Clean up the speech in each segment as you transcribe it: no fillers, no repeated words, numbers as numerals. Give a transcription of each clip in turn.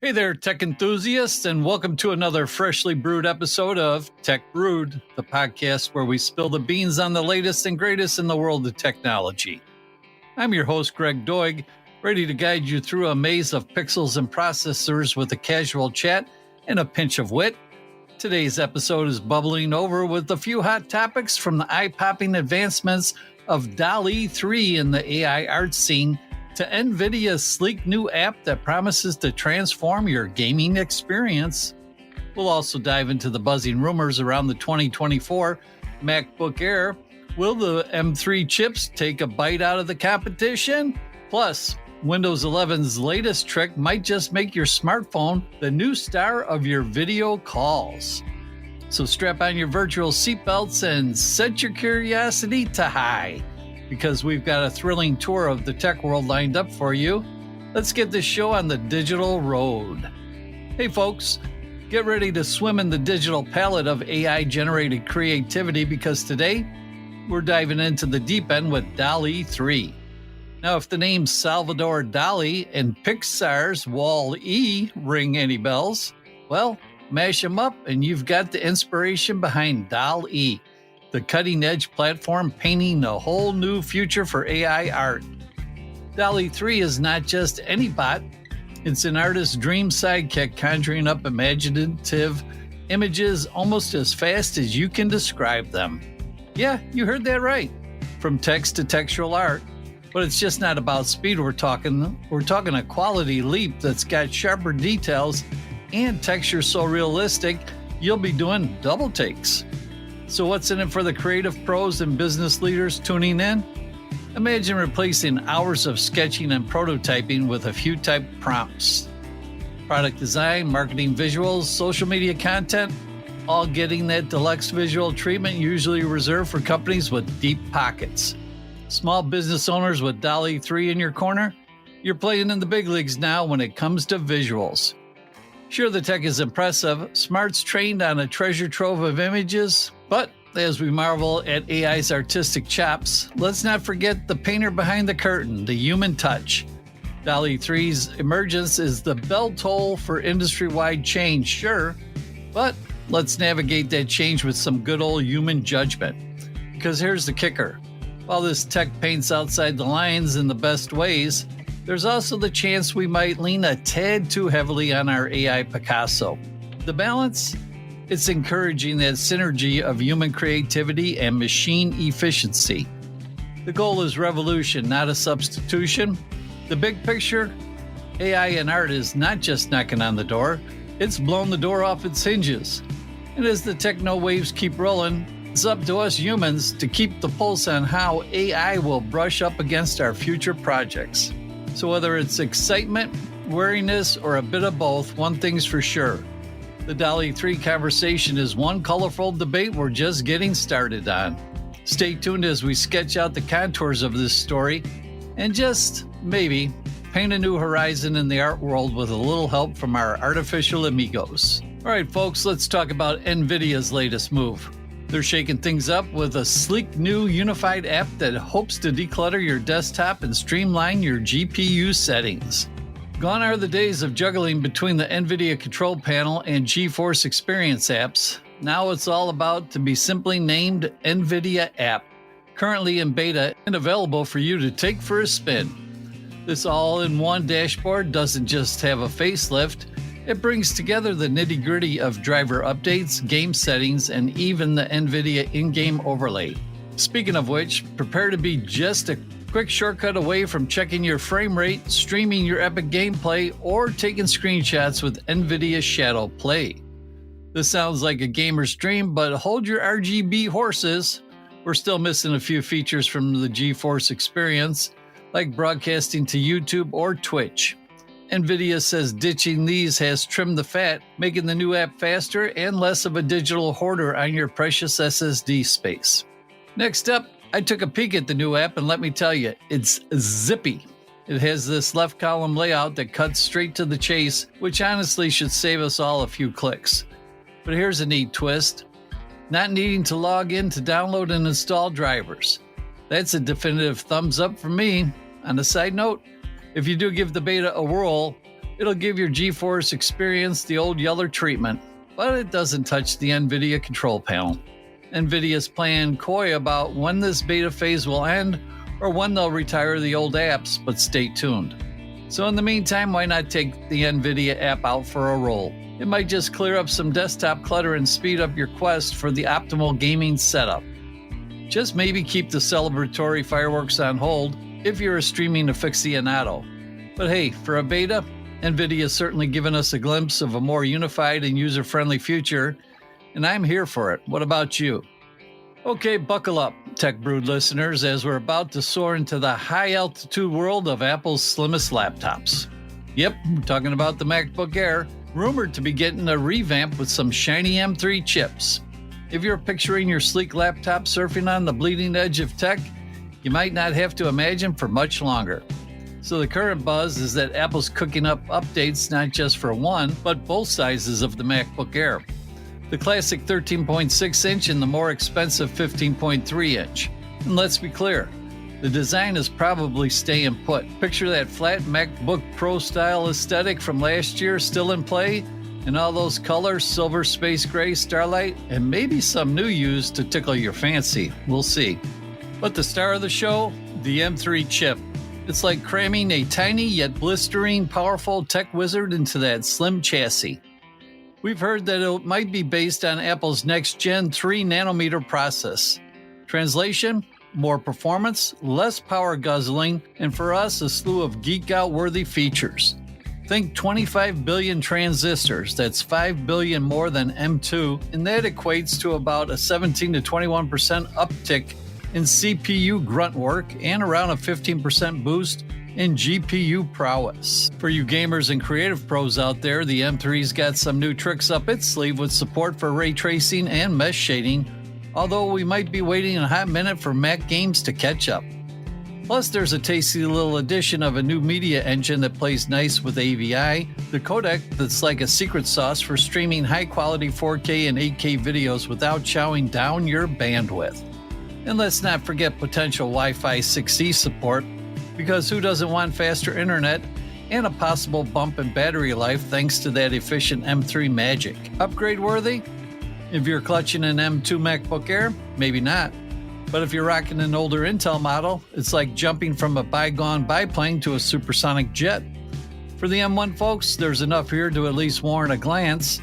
Hey there, tech enthusiasts, and welcome to another freshly brewed episode of Tech Brewed, the podcast where we spill the beans on the latest and greatest in the world of technology. I'm your host, Greg Doig, ready to guide you through a maze of pixels and processors with a casual chat and a pinch of wit. Today's episode is bubbling over with a few hot topics from the eye-popping advancements of DALL-E3 in the AI art scene to Nvidia's sleek new app that promises to transform your gaming experience. We'll also dive into the buzzing rumors around the 2024 MacBook Air. Will the M3 chips take a bite out of the competition? Plus, Windows 11's latest trick might just make your smartphone the new star of your video calls. So strap on your virtual seatbelts and set your curiosity to high, because we've got a thrilling tour of the tech world lined up for you. Let's get this show on the digital road. Hey folks, get ready to swim in the digital palette of AI-generated creativity, because today we're diving into the deep end with DALL-E3. Now, if the names Salvador Dali and Pixar's Wall-E ring any bells, well, mash them up and you've got the inspiration behind DALL-E, the cutting-edge platform painting a whole new future for AI art. DALL-E3 is not just any bot, it's an artist's dream sidekick conjuring up imaginative images almost as fast as you can describe them. Yeah, you heard that right. From text to textual art. But it's just not about speed we're talking a quality leap that's got sharper details and texture so realistic you'll be doing double takes. So what's in it for the creative pros and business leaders tuning in? Imagine replacing hours of sketching and prototyping with a few type prompts. Product design, marketing visuals, social media content, all getting that deluxe visual treatment usually reserved for companies with deep pockets. Small business owners with DALL-E3 in your corner, you're playing in the big leagues now when it comes to visuals. Sure, the tech is impressive, smart's trained on a treasure trove of images, but as we marvel at AI's artistic chops, let's not forget the painter behind the curtain, the human touch. DALL-E3's emergence is the bell toll for industry-wide change, sure, but let's navigate that change with some good old human judgment. Because here's the kicker. While this tech paints outside the lines in the best ways, there's also the chance we might lean a tad too heavily on our AI Picasso. The balance? It's encouraging that synergy of human creativity and machine efficiency. The goal is revolution, not a substitution. The big picture? AI and art is not just knocking on the door, it's blown the door off its hinges. And as the techno waves keep rolling, it's up to us humans to keep the pulse on how AI will brush up against our future projects. So whether it's excitement, wariness, or a bit of both, one thing's for sure. The DALL-E3 conversation is one colorful debate we're just getting started on. Stay tuned as we sketch out the contours of this story and just, maybe, paint a new horizon in the art world with a little help from our artificial amigos. All right, folks, let's talk about Nvidia's latest move. They're shaking things up with a sleek new unified app that hopes to declutter your desktop and streamline your GPU settings. Gone are the days of juggling between the Nvidia control panel and GeForce Experience apps. Now it's all about to be simply named Nvidia App, currently in beta and available for you to take for a spin. This all-in-one dashboard doesn't just have a facelift, it brings together the nitty-gritty of driver updates, game settings, and even the Nvidia in-game overlay. Speaking of which, prepare to be just a quick shortcut away from checking your frame rate, streaming your epic gameplay, or taking screenshots with Nvidia Shadow Play. This sounds like a gamer's dream, but hold your RGB horses. We're still missing a few features from the GeForce Experience, like broadcasting to YouTube or Twitch. Nvidia says ditching these has trimmed the fat, making the new app faster and less of a digital hoarder on your precious SSD space. Next up, I took a peek at the new app and let me tell you, it's zippy. It has this left column layout that cuts straight to the chase, which honestly should save us all a few clicks. But here's a neat twist. Not needing to log in to download and install drivers. That's a definitive thumbs up for me. On a side note, if you do give the beta a whirl, It'll give your GeForce experience the old yeller treatment, but it doesn't touch the Nvidia control panel. Nvidia's playing coy about when this beta phase will end or when they'll retire the old apps, but stay tuned. So in the meantime, why not take the Nvidia app out for a roll? It might just clear up some desktop clutter and speed up your quest for the optimal gaming setup. Just maybe keep the celebratory fireworks on hold if you're a streaming aficionado. But hey, for a beta, Nvidia's certainly given us a glimpse of a more unified and user-friendly future, and I'm here for it. What about you? Okay, buckle up, Tech Brewed listeners, as we're about to soar into the high-altitude world of Apple's slimmest laptops. Yep, we're talking about the MacBook Air, rumored to be getting a revamp with some shiny M3 chips. If you're picturing your sleek laptop surfing on the bleeding edge of tech, you might not have to imagine for much longer. So the current buzz is that Apple's cooking up updates not just for one, but both sizes of the MacBook Air. The classic 13.6-inch and the more expensive 15.3-inch. And let's be clear, the design is probably staying put. Picture that flat MacBook Pro style aesthetic from last year still in play, and all those colors, silver, space gray, starlight, and maybe some new hues to tickle your fancy. We'll see. But the star of the show, the M3 chip. It's like cramming a tiny yet blistering powerful tech wizard into that slim chassis. We've heard that it might be based on Apple's next-gen 3-nanometer process. Translation? More performance, less power guzzling, and for us, a slew of geek-out-worthy features. Think 25 billion transistors, that's 5 billion more than M2, and that equates to about a 17 to 21% uptick in CPU grunt work and around a 15% boost in GPU prowess. For you gamers and creative pros out there, the M3's got some new tricks up its sleeve with support for ray tracing and mesh shading, although we might be waiting a hot minute for Mac games to catch up. Plus, there's a tasty little addition of a new media engine that plays nice with AVI, the codec that's like a secret sauce for streaming high-quality 4K and 8K videos without chowing down your bandwidth. And let's not forget potential Wi-Fi 6E support, because who doesn't want faster internet and a possible bump in battery life thanks to that efficient M3 magic? Upgrade worthy? If you're clutching an M2 MacBook Air, maybe not. But if you're rocking an older Intel model, it's like jumping from a bygone biplane to a supersonic jet. For the M1 folks, there's enough here to at least warrant a glance.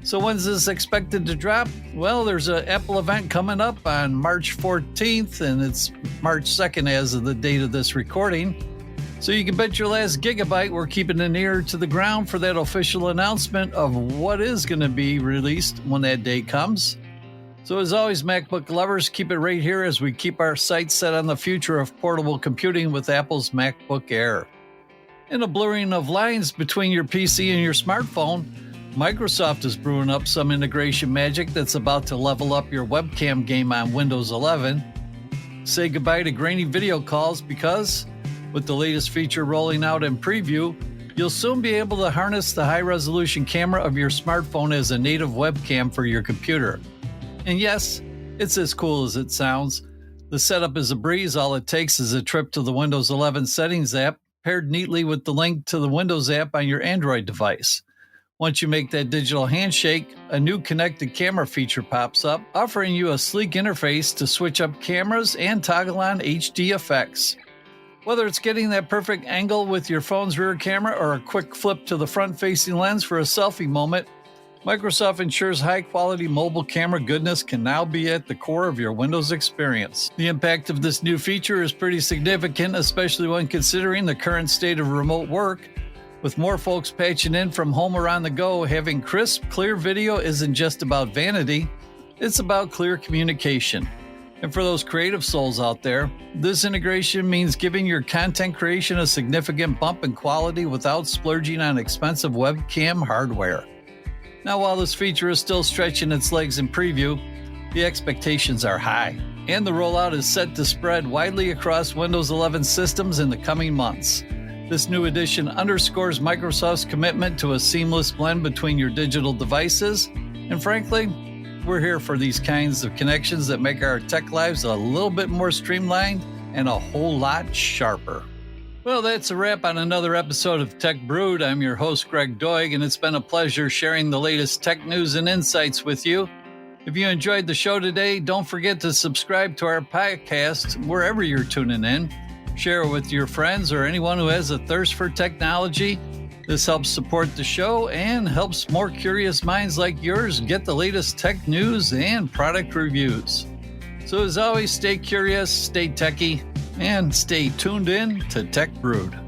So when's this expected to drop? Well, there's an Apple event coming up on March 14th, and it's March 2nd as of the date of this recording. So you can bet your last gigabyte we're keeping an ear to the ground for that official announcement of what is going to be released when that day comes. So as always, MacBook lovers, keep it right here as we keep our sights set on the future of portable computing with Apple's MacBook Air. In a blurring of lines between your PC and your smartphone, Microsoft is brewing up some integration magic that's about to level up your webcam game on Windows 11. Say goodbye to grainy video calls because, with the latest feature rolling out in preview, you'll soon be able to harness the high-resolution camera of your smartphone as a native webcam for your computer. And yes, it's as cool as it sounds. The setup is a breeze. All it takes is a trip to the Windows 11 Settings app, paired neatly with the link to the Windows app on your Android device. Once you make that digital handshake, a new connected camera feature pops up, offering you a sleek interface to switch up cameras and toggle on HD effects. Whether it's getting that perfect angle with your phone's rear camera or a quick flip to the front-facing lens for a selfie moment, Microsoft ensures high-quality mobile camera goodness can now be at the core of your Windows experience. The impact of this new feature is pretty significant, especially when considering the current state of remote work. With more folks patching in from home or on the go, having crisp, clear video isn't just about vanity, it's about clear communication. And for those creative souls out there, this integration means giving your content creation a significant bump in quality without splurging on expensive webcam hardware. Now, while this feature is still stretching its legs in preview, the expectations are high, and the rollout is set to spread widely across Windows 11 systems in the coming months. This new edition underscores Microsoft's commitment to a seamless blend between your digital devices, and frankly, we're here for these kinds of connections that make our tech lives a little bit more streamlined and a whole lot sharper. Well, that's a wrap on another episode of Tech Brewed. I'm your host, Greg Doig, and it's been a pleasure sharing the latest tech news and insights with you. If you enjoyed the show today, don't forget to subscribe to our podcast wherever you're tuning in. Share it with your friends or anyone who has a thirst for technology. This helps support the show and helps more curious minds like yours get the latest tech news and product reviews. So as always, stay curious, stay techie, and stay tuned in to Tech Brewed.